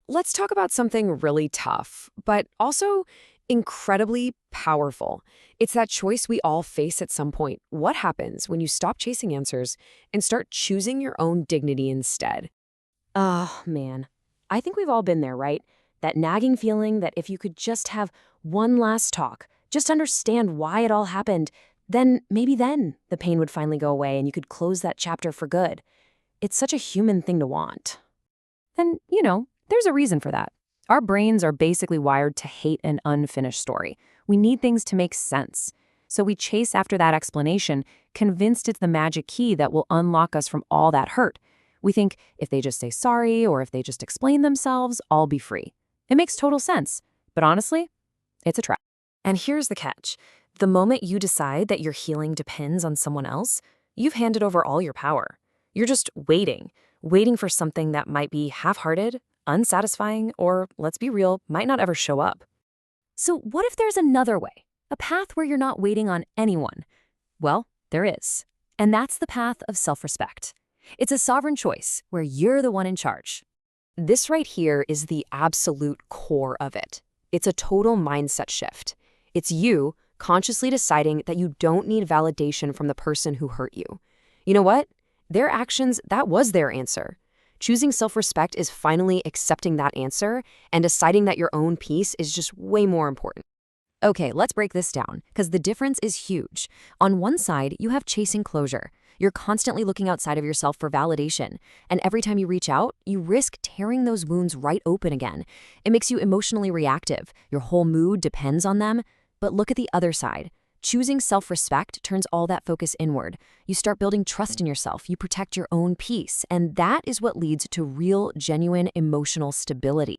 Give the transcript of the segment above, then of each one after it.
let's talk about something really tough, but also incredibly powerful. It's that choice we all face at some point. What happens when you stop chasing answers and start choosing your own dignity instead? Oh, man. I think we've all been there, right? That nagging feeling that if you could just have one last talk, just understand why it all happened, then maybe then the pain would finally go away and you could close that chapter for good. It's such a human thing to want. And, there's a reason for that. Our brains are basically wired to hate an unfinished story. We need things to make sense. So we chase after that explanation, convinced it's the magic key that will unlock us from all that hurt. We think if they just say sorry or if they just explain themselves, I'll be free. It makes total sense. But honestly, it's a trap. And here's the catch. The moment you decide that your healing depends on someone else, you've handed over all your power. You're just waiting for something that might be half-hearted, unsatisfying, or, let's be real, might not ever show up. So what if there's another way? A path where you're not waiting on anyone? Well, there is. And that's the path of self-respect. It's a sovereign choice where you're the one in charge. This right here is the absolute core of it. It's a total mindset shift. It's you consciously deciding that you don't need validation from the person who hurt you. You know what? Their actions, that was their answer. Choosing self-respect is finally accepting that answer and deciding that your own peace is just way more important. Okay, let's break this down, because the difference is huge. On one side, you have chasing closure. You're constantly looking outside of yourself for validation, and every time you reach out, you risk tearing those wounds right open again. It makes you emotionally reactive. Your whole mood depends on them. But look at the other side. Choosing self-respect turns all that focus inward. You start building trust in yourself. You protect your own peace, and that is what leads to real, genuine emotional stability.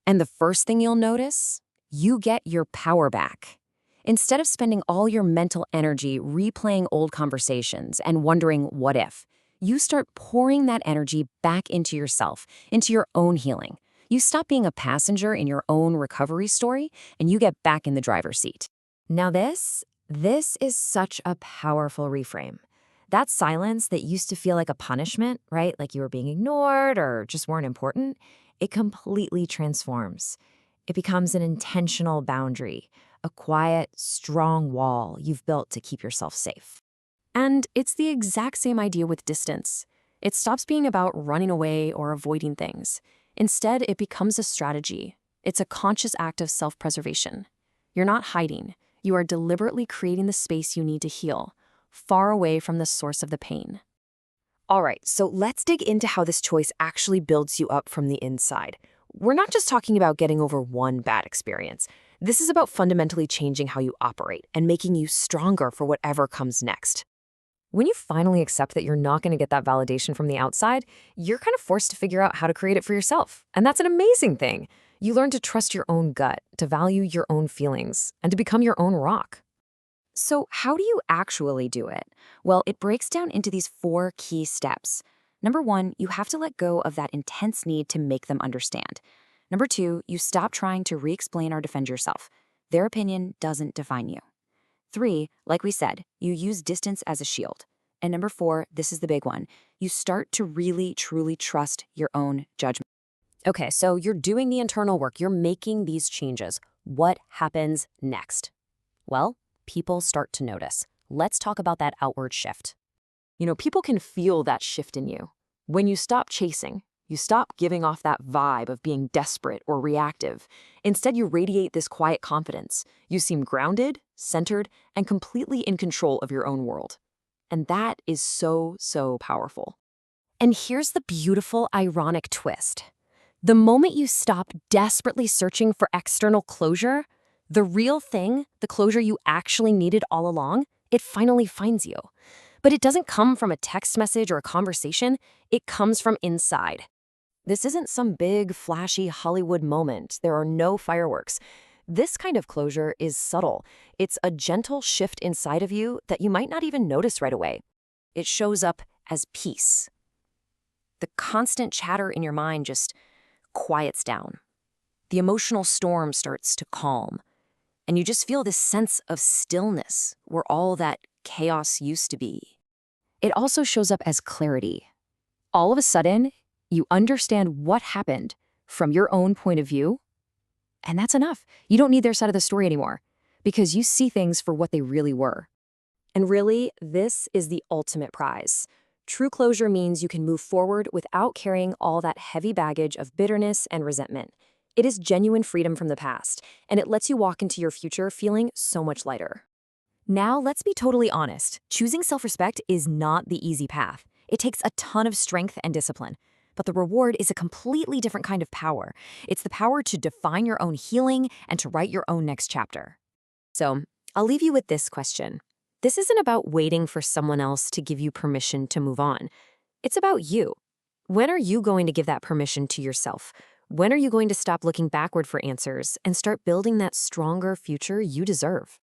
And the first thing you'll notice? You get your power back. Instead of spending all your mental energy replaying old conversations and wondering what if, you start pouring that energy back into yourself, into your own healing. You stop being a passenger in your own recovery story, and you get back in the driver's seat. Now this is such a powerful reframe. That silence that used to feel like a punishment, right? Like you were being ignored or just weren't important, it completely transforms. It becomes an intentional boundary, a quiet, strong wall you've built to keep yourself safe. And it's the exact same idea with distance. It stops being about running away or avoiding things. Instead, it becomes a strategy. It's a conscious act of self-preservation. You're not hiding. You are deliberately creating the space you need to heal, far away from the source of the pain. All right, so let's dig into how this choice actually builds you up from the inside. We're not just talking about getting over one bad experience. This is about fundamentally changing how you operate and making you stronger for whatever comes next. When you finally accept that you're not going to get that validation from the outside, you're kind of forced to figure out how to create it for yourself. And that's an amazing thing. You learn to trust your own gut, to value your own feelings, and to become your own rock. So how do you actually do it? Well, it breaks down into these 4 key steps. Number 1, you have to let go of that intense need to make them understand. Number 2, you stop trying to re-explain or defend yourself. Their opinion doesn't define you. 3, like we said, you use distance as a shield. And number 4, this is the big one, you start to really, truly trust your own judgment. Okay, so you're doing the internal work, you're making these changes. What happens next? Well, people start to notice. Let's talk about that outward shift. People can feel that shift in you. When you stop chasing, you stop giving off that vibe of being desperate or reactive. Instead, you radiate this quiet confidence. You seem grounded, centered, and completely in control of your own world. And that is so, so powerful. And here's the beautiful, ironic twist. The moment you stop desperately searching for external closure, the real thing, the closure you actually needed all along, it finally finds you. But it doesn't come from a text message or a conversation, it comes from inside. This isn't some big, flashy Hollywood moment. There are no fireworks. This kind of closure is subtle. It's a gentle shift inside of you that you might not even notice right away. It shows up as peace. The constant chatter in your mind just quiets down. The emotional storm starts to calm. And you just feel this sense of stillness where all that chaos used to be. It also shows up as clarity. All of a sudden, you understand what happened, from your own point of view. And that's enough. You don't need their side of the story anymore because you see things for what they really were. And really, this is the ultimate prize. True closure means you can move forward without carrying all that heavy baggage of bitterness and resentment. It is genuine freedom from the past, and it lets you walk into your future feeling so much lighter. Now, let's be totally honest. Choosing self-respect is not the easy path. It takes a ton of strength and discipline. But the reward is a completely different kind of power. It's the power to define your own healing and to write your own next chapter. So, I'll leave you with this question. This isn't about waiting for someone else to give you permission to move on. It's about you. When are you going to give that permission to yourself? When are you going to stop looking backward for answers and start building that stronger future you deserve?